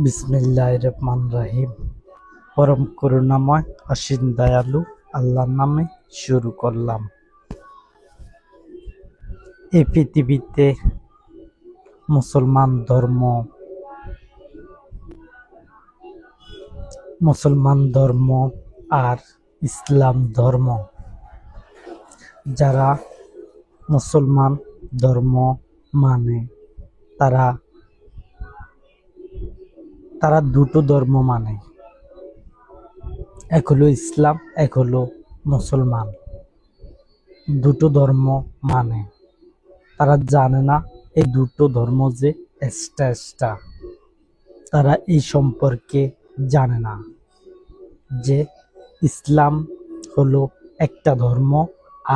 বিসমিল্লাহির রহমানির রহিম। পরম করুণাময় অসীম দয়ালু আল্লাহর নামে শুরু করলাম। এই পৃথিবীতে মুসলমান ধর্ম আর ইসলাম ধর্ম, যারা মুসলমান ধর্ম মানে তারা দুটো ধর্ম মানে, এক হলো ইসলাম, এক হলো মুসলমান। দুটো ধর্ম মানে তারা জানে না এই দুটো ধর্ম যে এক্সট্রা। তারা এই সম্পর্কে জানে না যে ইসলাম হলো একটা ধর্ম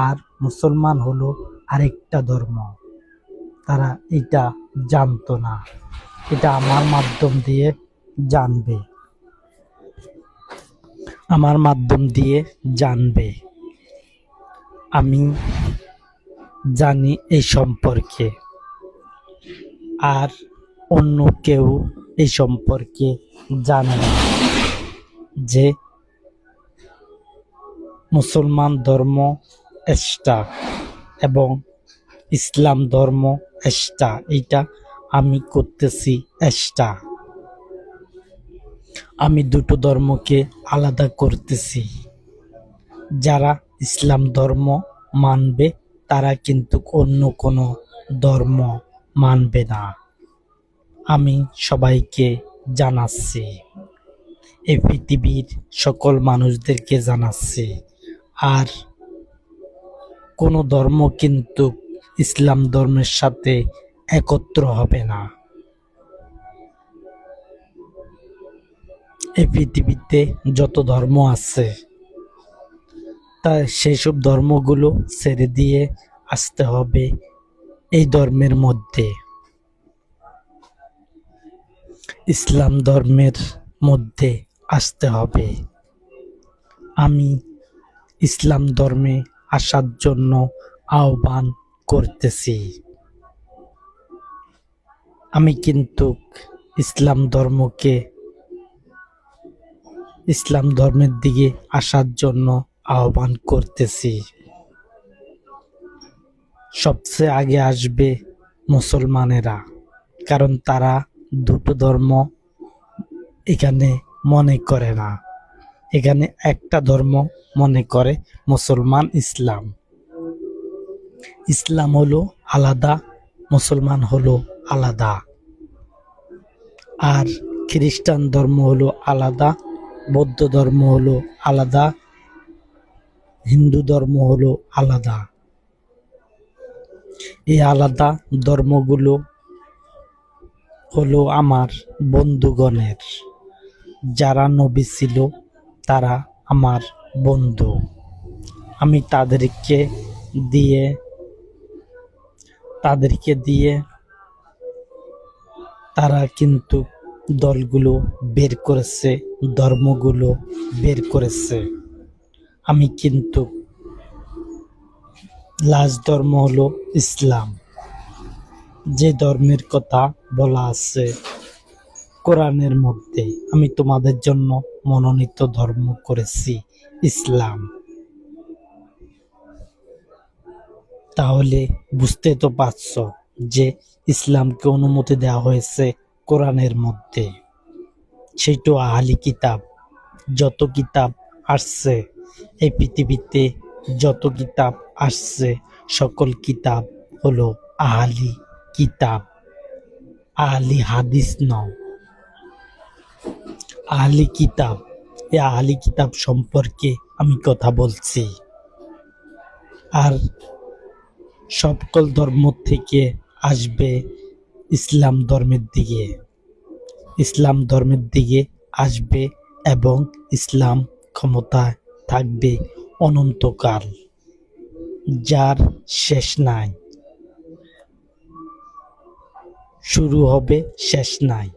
আর মুসলমান হলো আরেকটা ধর্ম। তারা এটা জানতো না। এটা আমার মাধ্যম দিয়ে জানবে, আমি জানি এই সম্পর্কে, আর অন্য কেউ এই সম্পর্কে জানে না যে মুসলমান ধর্ম এক্সট্রা এবং ইসলাম ধর্ম এক্সট্রা। এটা আমি করতেছি এক্সট্রা। আমি দুটো ধর্মকে আলাদা করতেছি। যারা ইসলাম ধর্ম মানবে তারা কিন্তু অন্য কোনো ধর্ম মানবে না। আমি সবাইকে জানাচ্ছি, এই পৃথিবীর সকল মানুষদেরকে জানাচ্ছি, আর কোনো ধর্ম কিন্তু ইসলাম ধর্মের সাথে একত্র হবে না। এই পৃথিবীতে যত ধর্ম আছে তা সেসব ধর্মগুলো ছেড়ে দিয়ে আসতে হবে এই ধর্মের মধ্যে, ইসলাম ধর্মের মধ্যে আসতে হবে। আমি ইসলাম ধর্মে আসার জন্য আহ্বান করতেছি। আমি কিন্তু ইসলাম ধর্মের দিকে আসার জন্য আহ্বান করতেছি। সবচেয়ে আগে আসবে মুসলমানেরা, কারণ তারা দুটো ধর্ম এখানে মনে করে না। এখানে একটা ধর্ম মনে করে, মুসলমান ইসলাম। ইসলাম হলো আলাদা, মুসলমান হলো আলাদা। আর খ্রিস্টান ধর্ম হলো আলাদা, বৌদ্ধ ধর্ম হলো আলাদা, হিন্দু ধর্ম হলো আলাদা। এই আলাদা ধর্মগুলো হলো আমার বন্ধুগণের। যারা নবী ছিল তারা আমার বন্ধু। আমি তাদেরকে দিয়ে তারা কিন্তু দলগুলো বের করেছে, ধর্মগুলো বের করেছে। আমি কিন্তু লাস্ট ধর্ম হলো ইসলাম, যে ধর্মের কথা বলা আছে কোরআনের মধ্যে। আমি তোমাদের জন্য মনোনীত ধর্ম করেছি ইসলাম। তাহলে বুঝতে তো পারছ যে ইসলামকে অনুমতি দেওয়া হয়েছে কোরআনের মধ্যে। সেটা আহলি কিতাব। যত কিতাব আসছে এই পৃথিবীতে, যত কিতাব আসছে সকল কিতাব হলো আহলি কিতাব, আহলি হাদিস নয়, আহলি কিতাব। এই আহলি কিতাব সম্পর্কে আমি কথা বলছি। আর সকল ধর্ম থেকে আসবে ইসলাম ধর্মের দিকে আসবে, এবং ইসলাম ক্ষমতায় থাকবে অনন্তকাল, যার শেষ নাই, শুরু হবে শেষ নাই।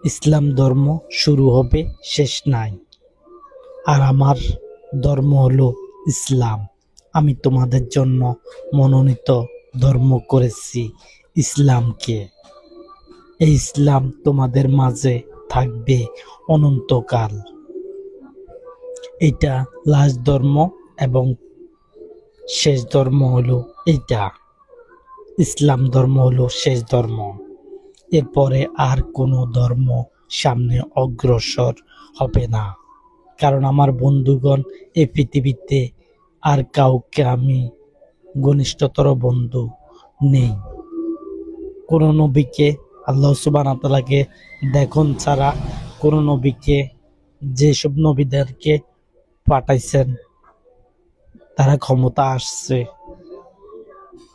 ইসলাম ধর্ম শুরু হবে শেষ নাই। আর আমার ধর্ম হলো ইসলাম। আমি তোমাদের জন্য মনোনীত ধর্ম করেছি ইসলামকে। এই ইসলাম তোমাদের মাঝে থাকবে অনন্তকাল। এটা লাস্ট ধর্ম এবং শেষ ধর্ম হলো এইটা। ইসলাম ধর্ম হলো শেষ ধর্ম। এরপরে আর কোনো ধর্ম সামনে অগ্রসর হবে না। কারণ আমার বন্ধুগণ, এই পৃথিবীতে আর কাউকে আমি ঘনিষ্ঠতর বন্ধু নেই। কোনো নবীকে আল্লাহ সুবহানাহু ওয়া তাআলাকে দেখুন ছাড়া কোনো নবীকে, যেসব নবীদেরকে পাঠাইছেন তারা ক্ষমতা আসছে,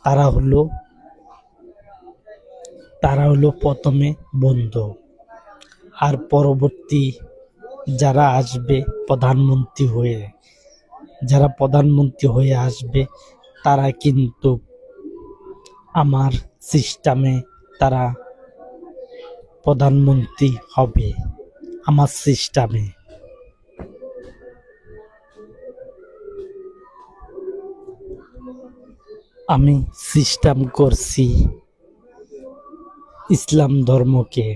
তারা হলো প্রথমে বন্ধু, আর পরবর্তী যারা আসবে প্রধানমন্ত্রী হয়ে আসবে তারা কিন্তু আমার সিস্টেমে তারা প্রধানমন্ত্রী হবে। আমার সিস্টেমে আমি সিস্টেম করছি ইসলাম ধর্মকে।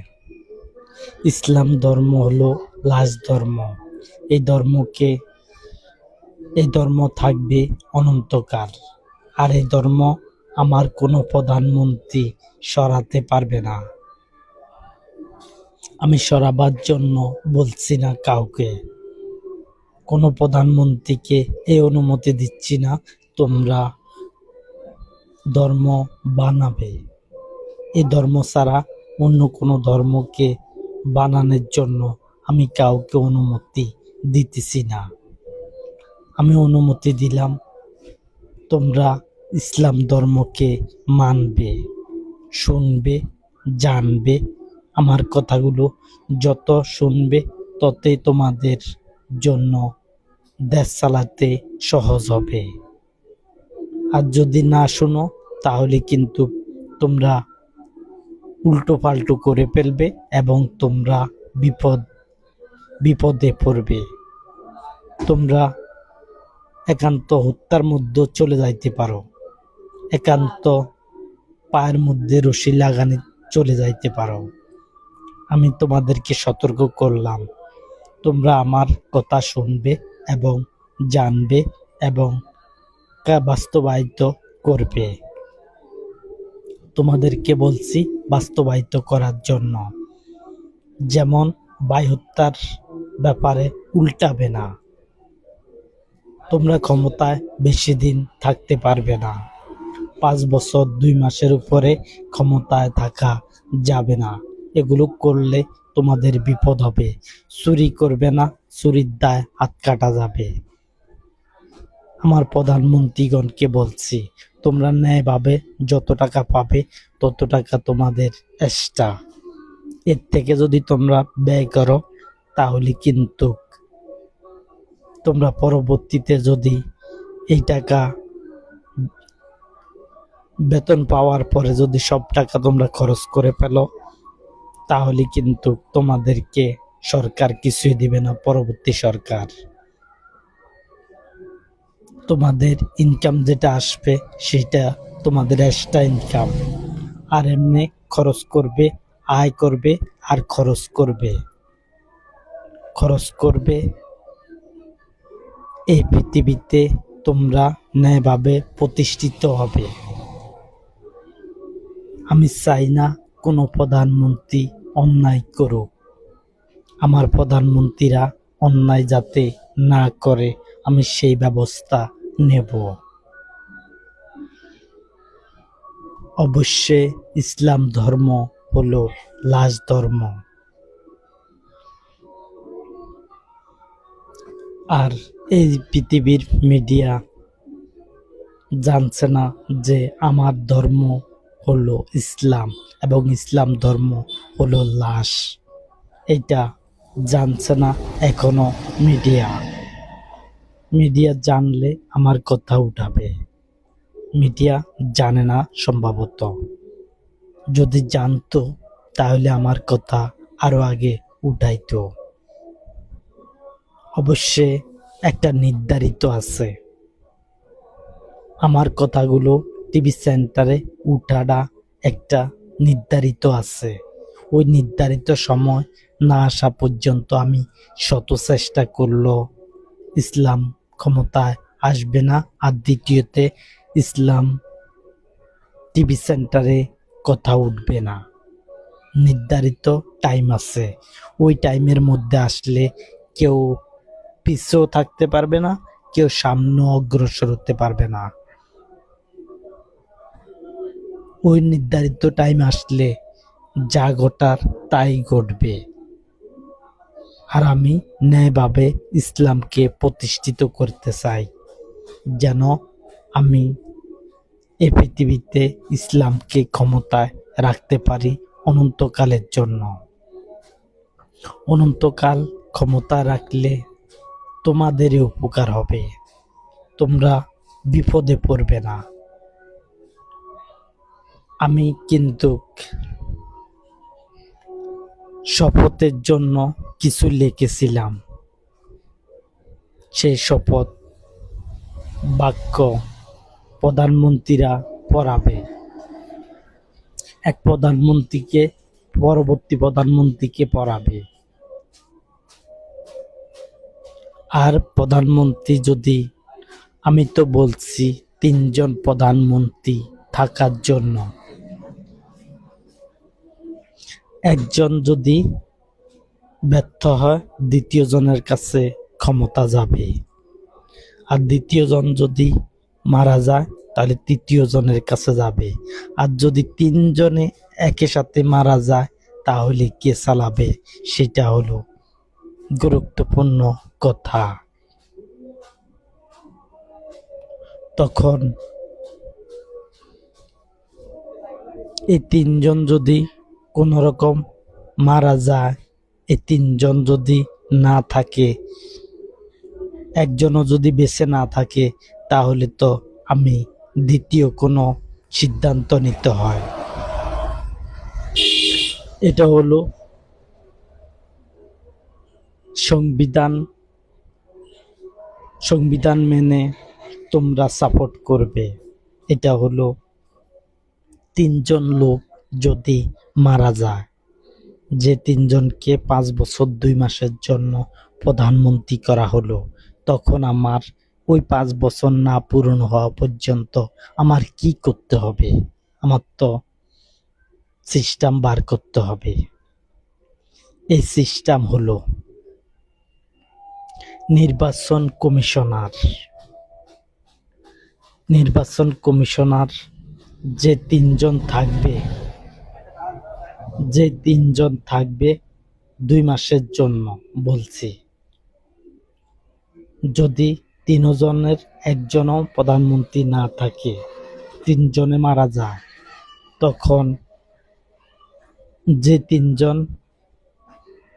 ইসলাম ধর্ম হলো লাস্ট ধর্ম। এই ধর্ম থাকবে অনন্তকাল। আর এই ধর্ম আমার কোনো প্রধানমন্ত্রী সরাতে পারবে না। আমি সরাবার জন্য বলছি না কাউকে, কোনো প্রধানমন্ত্রীকে এই অনুমতি দিচ্ছি না তোমরা ধর্ম বানাবে। এই ধর্ম ছাড়া অন্য কোনো ধর্মকে বানানোর জন্য আমি কাউকে অনুমতি দিতেছি না। আমি অনুমতি দিলাম তোমরা ইসলাম ধর্মকে মানবে, শুনবে, জানবে। আমার কথাগুলো যত শুনবে ততই তোমাদের জন্য দেশ চালাতে সহজ হবে। আর যদি না শোনো তাহলে কিন্তু তোমরা উল্টো পাল্টো করে ফেলবে এবং তোমরা বিপদে পড়বে। তোমরা একান্ত হত্যার মধ্যে চলে যাইতে পারো, একান্ত পায়ের মধ্যে রশি লাগানি চলে যাইতে পারো। আমি তোমাদেরকে সতর্ক করলাম, তোমরা আমার কথা শুনবে এবং জানবে এবং বাস্তবায়িত করবে। তোমাদেরকে বলছি বাস্তবায়িত করার জন্য। যেমন ভাই হত্যার ব্যাপারে উল্টাবে না। তোমরা ক্ষমতায় বেশি দিন থাকতে পারবে না। 5 বছর 2 মাসের উপরে ক্ষমতায় থাকা যাবে না। এগুলো করলে তোমাদের বিপদ হবে। চুরি করবে না, চুরির দায় হাত কাটা যাবে। আমার প্রধানমন্ত্রীগণকে বলছি, তোমরা ন্যায়ভাবে যত টাকা পাবে তত টাকা তোমাদের এক্সট্রা। এর থেকে যদি তোমরা ব্যয় করো তাহলে কিন্তু তোমরা পরবর্তীতে যদি এই টাকা বেতন পাওয়ার পরে যদি সব টাকা তোমরা খরচ করে ফেলো তাহলে কিন্তু তোমাদেরকে সরকার কিছুই দিবে না। পরবর্তী সরকার তোমাদের ইনকাম যেটা আসবে সেটা তোমাদের এক্সট্রা ইনকাম, আর এমনি খরচ করবে, আয় করবে আর খরচ করবে। এই পৃথিবীতে তোমরা ন্যায়ভাবে প্রতিষ্ঠিত হবে। আমি চাই না কোনো প্রধানমন্ত্রী অন্যায় করুক। আমার প্রধানমন্ত্রীরা অন্যায় যাতে না করে আমি সেই ব্যবস্থা নেব। অবশ্যই ইসলাম ধর্ম হলো লাস্ট ধর্ম। আর এই পৃথিবীর মিডিয়া জানছে না যে আমার ধর্ম হলো ইসলাম এবং ইসলাম ধর্ম হলো লাস্ট। এটা জানছে না এখনো মিডিয়া জানলে আমার কথা উঠাবে। মিডিয়া জানে না সম্ভবত। যদি জানতো তাহলে আমার কথা আরো আগে উঠাইতো। অবশ্যই একটা নির্ধারিত আছে। আমার কথাগুলো টিভি সেন্টারে উঠাটা একটা নির্ধারিত আছে। ওই নির্ধারিত সময় না আসা পর্যন্ত আমি শত চেষ্টা করলেও ইসলাম ক্ষমতায় আসবে না। আর দ্বিতীয়তে ইসলাম টিভি সেন্টারে কথা উঠবে না। নির্ধারিত টাইম আছে, ওই টাইমের মধ্যে আসলে কেউ পিছেও থাকতে পারবে না, কেউ সামনে অগ্রসর হতে পারবে না। ওই নির্ধারিত টাইম আসলে যা ঘটার তাই ঘটবে। আর আমি ন্যায়ভাবে ইসলামকে প্রতিষ্ঠিত করতে চাই, যেন আমি এই পৃথিবীতে ইসলামকে ক্ষমতায় রাখতে পারি অনন্তকালের জন্য। অনন্তকাল ক্ষমতা রাখলে তোমাদেরই উপকার হবে, তোমরা বিপদে পড়বে না। আমি কিন্তু শপথের জন্য কিছু লিখেছিলাম, সেই শপথ বাক্য প্রধানমন্ত্রীরা পড়াবে। এক প্রধানমন্ত্রীকে পরবর্তী প্রধানমন্ত্রীকে পড়াবে। আর প্রধানমন্ত্রী যদি, আমি তো বলছি 3জন প্রধানমন্ত্রী থাকার জন্য, একজন যদি ব্যর্থ হয় দ্বিতীয় জনের কাছে ক্ষমতা যাবে। আর দ্বিতীয় জন যদি মারা যায় তাহলে তৃতীয় জনের কাছে যাবে। আর যদি 3জনে একই সাথে মারা যায় তাহলে কে চালাবে, সেটা হলো গুরুত্বপূর্ণ কথা। তখন এই 3জন যদি কোনো রকম মারা যায়, এই 3জন যদি না থাকে, একজনও যদি বেঁচে না থাকে, তাহলে তো আমি দ্বিতীয় কোনো সিদ্ধান্ত নিতে হয়। এটা হলো সংবিধান। সংবিধান মেনে তোমরা সাপোর্ট করবে। এটা হলো 3জন লোক যদি মারা যায়, যে 3জনকে 5 বছর 2 মাসের জন্য প্রধানমন্ত্রী করা হলো, তখন আমার ওই 5 বছর না পূরণ হওয়া পর্যন্ত আমার কি করতে হবে? আমার তো সিস্টেম বার করতে হবে। এই সিস্টেম হলো নির্বাচন কমিশনার। নির্বাচন কমিশনার যে 3জন থাকবে, যে 3জন থাকবে 2 মাসের জন্য বলছি। যদি 3জনের একজনও প্রধানমন্ত্রী না থাকে, 3জনে মারা যায়, তখন যে 3জন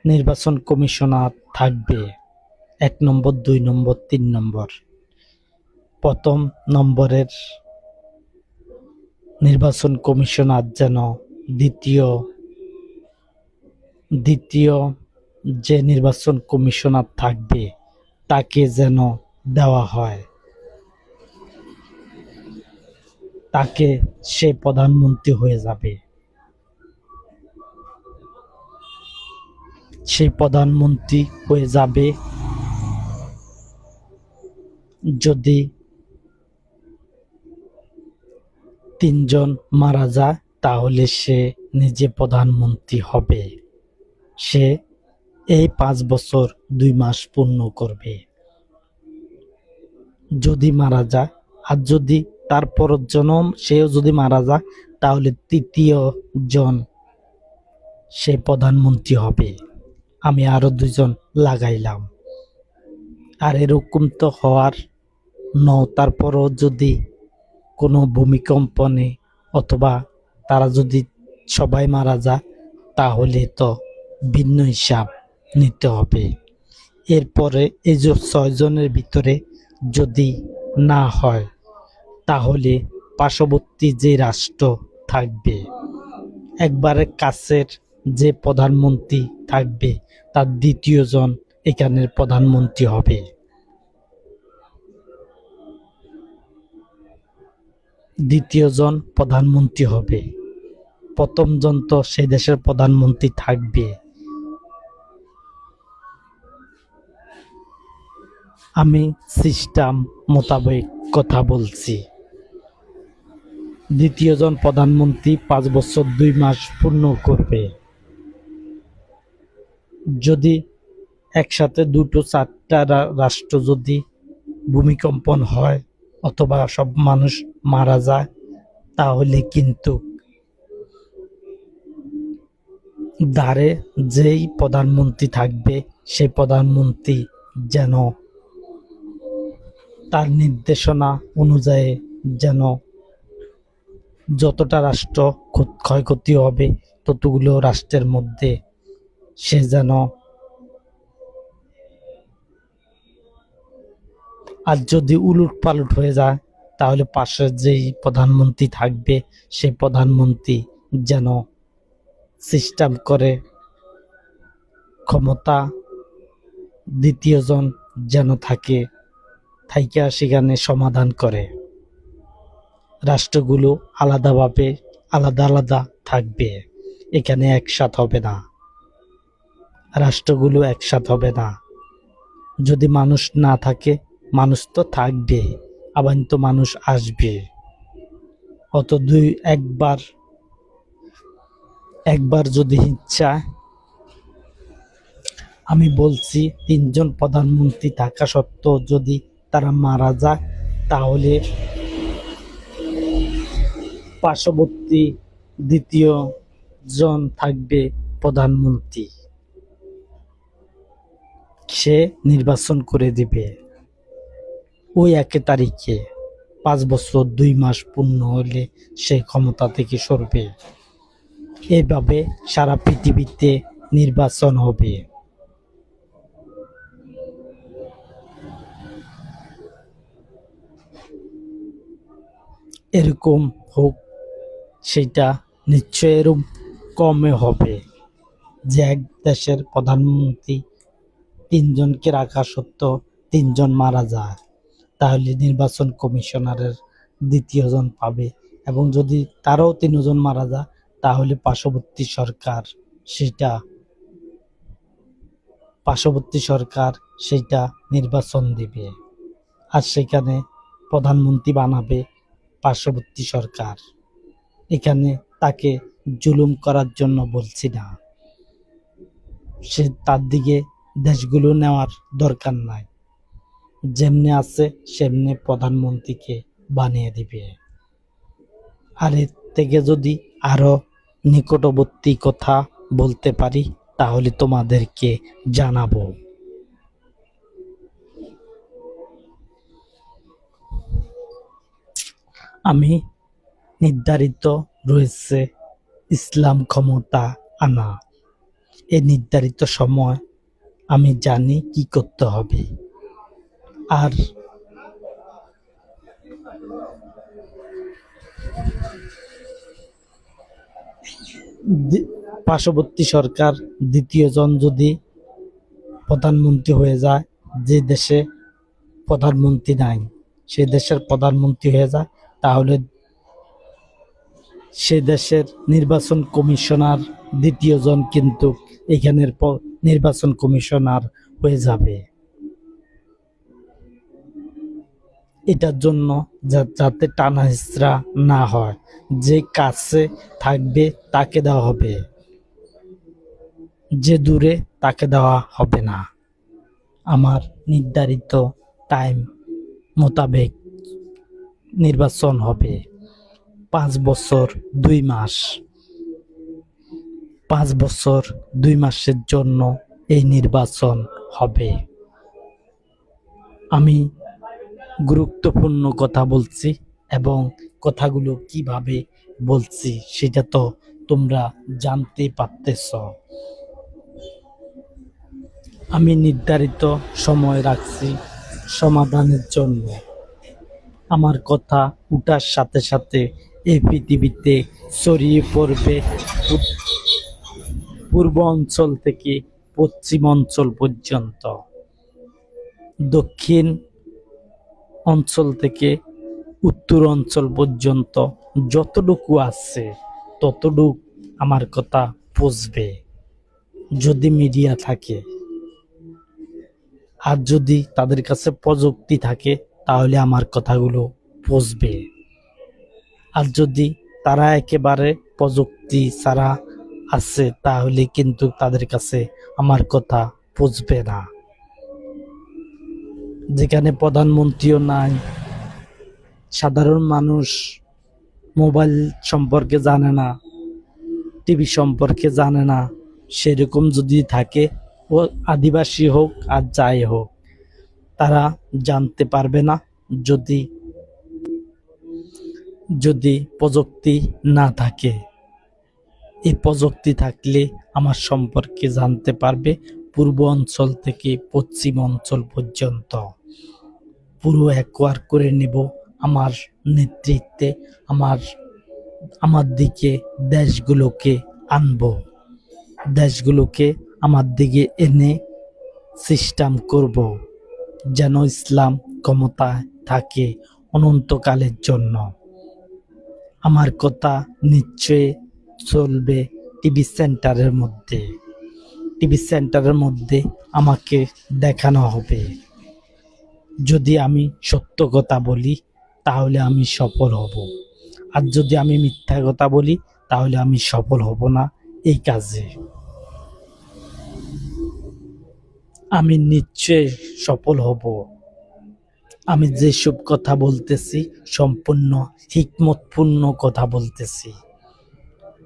নির্বাচন কমিশনার থাকবে, 1 নম্বর, 2 নম্বর, 3 নম্বর, প্রথম নম্বরের নির্বাচন কমিশনার যেন দ্বিতীয় যে নির্বাচন কমিশনার থাকবে তাকে যেন দেওয়া হয়, তাকে সে প্রধানমন্ত্রী হয়ে যাবে। সেই প্রধানমন্ত্রী হয়ে যাবে যদি 3জন মারা যায়, তাহলে সে নিজে প্রধানমন্ত্রী হবে। সে এই 5 বছর 2 মাস পূর্ণ করবে। যদি মারা যায়, আর যদি তার পরের জন্ম সেও যদি মারা যায়, তাহলে 3য় জন সে প্রধানমন্ত্রী হবে। আমি আরো 2জন লাগাইলাম। আর এরকম তো হওয়ার তারপরও যদি কোনো ভূমিকম্পনে অথবা তারা যদি সবাই মারা যায়, তাহলে তো ভিন্ন হিসাব নিতে হবে। এরপরে এই যে 6জনের ভিতরে যদি না হয়, তাহলে পার্শ্ববর্তী যে রাষ্ট্র থাকবে, একবারে কাছের যে প্রধানমন্ত্রী থাকবে, তার 2য় জন এখানের প্রধানমন্ত্রী হবে। দ্বিতীয়জন প্রধানমন্ত্রী হবে, প্রথমজন তো সেই দেশের প্রধানমন্ত্রী থাকবে। আমি সিস্টেম মোতাবেক কথা বলছি। দ্বিতীয়জন প্রধানমন্ত্রী 5 বছর 2 মাস পূর্ণ করবে। যদি একসাথে দুটো চারটা রাষ্ট্র যদি ভূমিকম্পন হয় অথবা সব মানুষ মারা যায়, তাহলে কিন্তু ধারে যেই প্রধানমন্ত্রী থাকবে সেই প্রধানমন্ত্রী যেন তার নির্দেশনা অনুযায়ী যেন যতটা রাষ্ট্র ক্ষয়ক্ষতি হবে ততগুলো রাষ্ট্রের মধ্যে সে যেন, আর যদি উলট পালট হয়ে যায় তাহলে পাশে যেই প্রধানমন্ত্রী থাকবে সেই প্রধানমন্ত্রী যেন সিস্টেম করে ক্ষমতা দ্বিতীয়জন যেন থাইকা সেখানে সমাধান করে। রাষ্ট্রগুলো আলাদাভাবে আলাদা আলাদা থাকবে, এখানে একসাথ হবে না, রাষ্ট্রগুলো একসাথ হবে না। যদি মানুষ না থাকে, মানুষ তো থাকবে, আবার তো মানুষ আসবে। অত একবার যদি ইচ্ছা, আমি বলছি 3জন প্রধানমন্ত্রী থাকা সত্ত্বেও যদি তারা মারা যায়, তাহলে পার্শ্ববর্তী দ্বিতীয় জন থাকবে প্রধানমন্ত্রী, সে নির্বাচন করে দিবে ওই 1 তারিখে। 5 বছর 2 মাস পূর্ণ হলে সে ক্ষমতা থেকে সরবে। এভাবে সারা পৃথিবীতে নির্বাচন হবে। এরকম হোক, সেটা নিশ্চয় এরকম কমে হবে যে এক দেশের প্রধানমন্ত্রী 3জনকে রাখা সত্ত্বেও 3জন মারা যায়, তাহলে নির্বাচন কমিশনারের দ্বিতীয়জন পাবে। এবং যদি তারাও 3জন মারা যায়, তাহলে পার্শ্ববর্তী সরকার সেটা নির্বাচন দিবে, আর সেখানে প্রধানমন্ত্রী বানাবে পার্শ্ববর্তী সরকার। এখানে তাকে জুলুম করার জন্য বলছি না, সে তার দিকে দেশগুলো নেওয়ার দরকার নাই, যেমনি আছে সেমনি প্রধানমন্ত্রীকে বানিয়ে দিবে। আর এর থেকে যদি আরো নিকটবর্তী কথা বলতে পারি তাহলে তোমাদেরকে জানাবো। আমি নির্ধারিত রয়েছে ইসলাম ক্ষমতা আনা, এই নির্ধারিত সময় আমি জানি কি করতে হবে। আর পার্শ্ববর্তী সরকার দ্বিতীয়জন যদি প্রধানমন্ত্রী হয়ে যায়, যে দেশে প্রধানমন্ত্রী নাই সে দেশের প্রধানমন্ত্রী হয়ে যায়, তাহলে সে দেশের নির্বাচন কমিশনার দ্বিতীয়জন কিন্তু এখানের নির্বাচন কমিশনার হয়ে যাবে। এটার জন্য যাতে টানা হিচড়া না হয়, যে কাছে থাকবে তাকে দেওয়া হবে, যে দূরে তাকে দেওয়া হবে না। আমার নির্ধারিত টাইম মোতাবেক নির্বাচন হবে 5 বছর 2 মাস। 5 বছর 2 মাসের জন্য এই নির্বাচন হবে। আমি গুরুত্বপূর্ণ কথা বলছি এবং কথাগুলো কিভাবে বলছি সেটা তো তোমরা জানতে পারতেছ। আমি নির্ধারিত সময় রাখছি সমাধানের জন্য। আমার কথা উঠার সাথে সাথে এই পৃথিবীতে ছড়িয়ে পড়বে পূর্ব অঞ্চল থেকে পশ্চিম অঞ্চল পর্যন্ত, দক্ষিণ অঞ্চল থেকে উত্তর অঞ্চল পর্যন্ত যতটুকু আছে ততটুক আমার কথা পৌঁছবে যদি মিডিয়া থাকে। আর যদি তাদের কাছে প্রযুক্তি থাকে তাহলে আমার কথাগুলো পৌঁছবে। আর যদি তারা একেবারে প্রযুক্তি ছাড়া আছে তাহলে কিন্তু তাদের কাছে আমার কথা পৌঁছবে না। যেখানে প্রধানমন্ত্রীও নাই, সাধারণ মানুষ মোবাইল সম্পর্কে জানে না, টিভি সম্পর্কে জানে না, সেরকম যদি থাকে, ও আদিবাসী হোক আর যাই হোক, তারা জানতে পারবে না যদি যদি প্রযুক্তি না থাকে। এই প্রযুক্তি থাকলে আমার সম্পর্কে জানতে পারবে পূর্ব অঞ্চল থেকে পশ্চিম অঞ্চল পর্যন্ত। পুরো একোয়ার করে নেব আমার নেতৃত্বে, আমার দিকে দেশগুলোকে আনব, দেশগুলোকে আমার দিকে এনে সিস্টেম করব যেন ইসলাম ক্ষমতায় থাকে অনন্তকালের জন্য। আমার কথা নিশ্চয়ই চলবে টিভি সেন্টারের মধ্যে। টিভি সেন্টারের মধ্যে আমাকে দেখানো হবে। যদি আমি সত্য কথা বলি তাহলে আমি সফল হব, আর যদি আমি মিথ্যা কথা বলি তাহলে আমি সফল হব না এই কাজে। আমি নিশ্চয় সফল হব। আমি যেসব কথা বলতেছি সম্পূর্ণ হিকমতপূর্ণ কথা বলতেছি।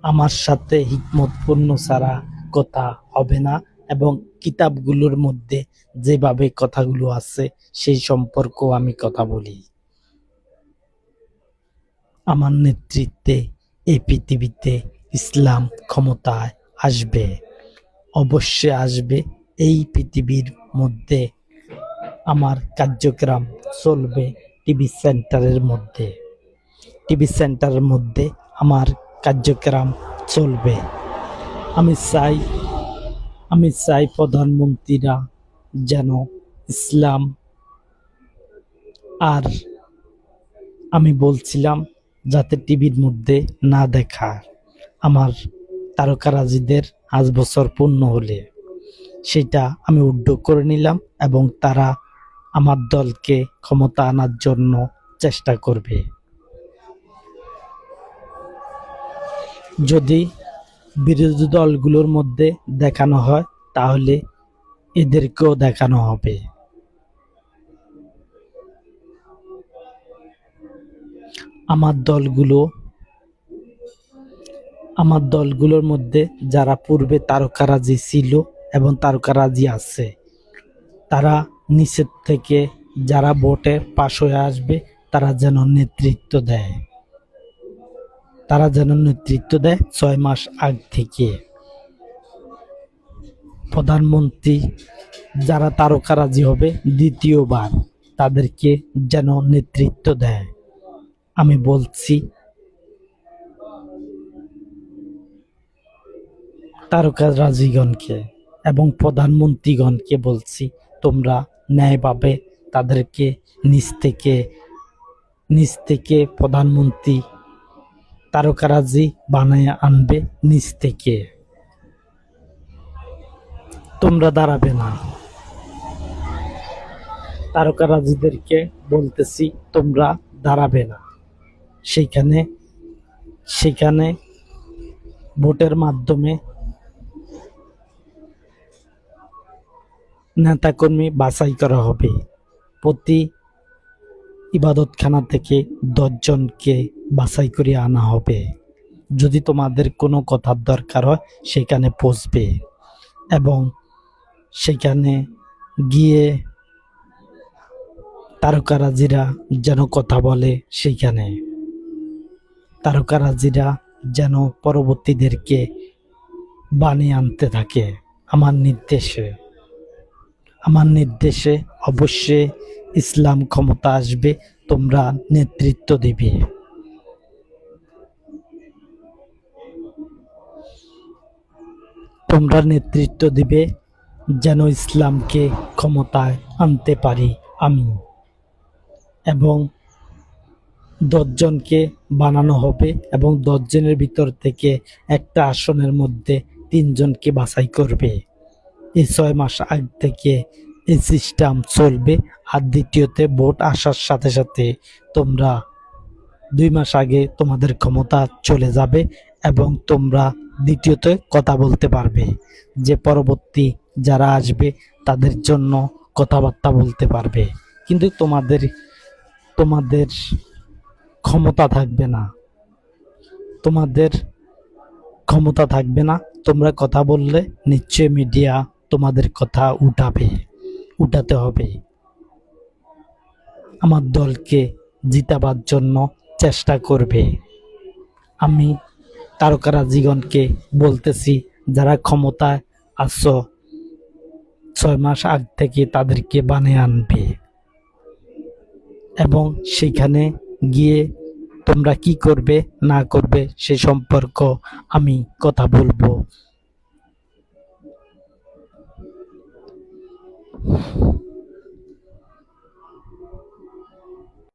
আমার সাথে হিকমতপূর্ণ ছাড়া কথা হবে না, এবং কিতাবগুলোর মধ্যে যেভাবে কথাগুলো আছে সেই সম্পর্কেও আমি কথা বলি। আমার নেতৃত্বে এই পৃথিবীতে ইসলাম ক্ষমতায় আসবে, অবশ্যই আসবে। এই পৃথিবীর মধ্যে আমার কার্যক্রম চলবে টিভি সেন্টারের মধ্যে। টিভি সেন্টারের মধ্যে আমার কার্যক্রম চলবে। আমি চাই প্রধানমন্ত্রীরা যেন ইসলাম, আর আমি বলছিলাম যাতে টিভির মধ্যে না দেখা। আমার তারকারাজিদের 5 বছর পূর্ণ হলে সেটা আমি উদ্যোগ করে নিলাম, এবং তারা আমার দলকে ক্ষমতা আনার জন্য চেষ্টা করবে। যদি বিরোধী দলগুলোর মধ্যে দেখানো হয় তাহলে এদেরকেও দেখানো হবে। আমার দলগুলোর মধ্যে যারা পূর্বে তারকারাজি ছিল এবং তারকারাজি আছে, তারা নিচের থেকে যারা ভোটে পাশ হয়ে আসবে তারা যেন নেতৃত্ব দেয়। 6 মাস আগ থেকে। প্রধানমন্ত্রী যারা তারকারাজি হবে দ্বিতীয়বার, তাদেরকে যেন নেতৃত্ব দেয়। আমি বলছি তারকারাজিগণকে এবং প্রধানমন্ত্রীগণকে বলছি, তোমরা ন্যায়ভাবে তাদেরকে নিচ থেকে প্রধানমন্ত্রী তারকারাজি বানায় আনবে। নিচ থেকে তোমরা দাঁড়াবে না। তারকারাজিদেরকে বলতেছি তোমরা দাঁড়াবে না। সেখানে ভোটের মাধ্যমে নেতাকর্মী বাছাই করা হবে। প্রতি ইবাদতখানা থেকে 10 জনকে বাছাই করে আনা হবে। যদি তোমাদের কোনো কথার দরকার হয় সেখানে পৌঁছবে, এবং সেখানে গিয়ে তারকারাজিরা যেন কথা বলে, সেইখানে তারকারাজিরা যেন পরবর্তীদেরকে বানিয়ে আনতে থাকে আমার নির্দেশে অবশ্যই ইসলাম ক্ষমতা আসবে। তোমরা নেতৃত্ব দিবে। তোমরা নেতৃত্ব দিবে যেন ইসলামকে ক্ষমতায় আনতে পারি আমি। এবং 10 জনকে বানানো হবে এবং 10 জনের ভিতর থেকে একটা আসনের মধ্যে 3 জনকে বাছাই করবে। এই 6 মাস আগ থেকে এই সিস্টেম চলবে। আর দ্বিতীয়তে ভোট আসার সাথে সাথে তোমরা 2 মাস আগে তোমাদের ক্ষমতা চলে যাবে এবং তোমরা দ্বিতীয়তে কথা বলতে পারবে, যে পরবর্তী যারা আসবে তাদের জন্য কথাবার্তা বলতে পারবে। কিন্তু তোমাদের তোমাদের ক্ষমতা থাকবে না, তোমাদের ক্ষমতা থাকবে না। তোমরা কথা বললে নিশ্চয় মিডিয়া তোমাদের কথা উঠাতে হবে। আমার দলকে জিতাবার জন্য চেষ্টা করবে। আমি তারকারাজিগণকে বলতেছি, যারা ক্ষমতায় আছো 6 মাস আগ থেকে তাদেরকে বানিয়ে আনবে এবং সেখানে গিয়ে তোমরা কি করবে না করবে সে সম্পর্ক আমি কথা বলবো।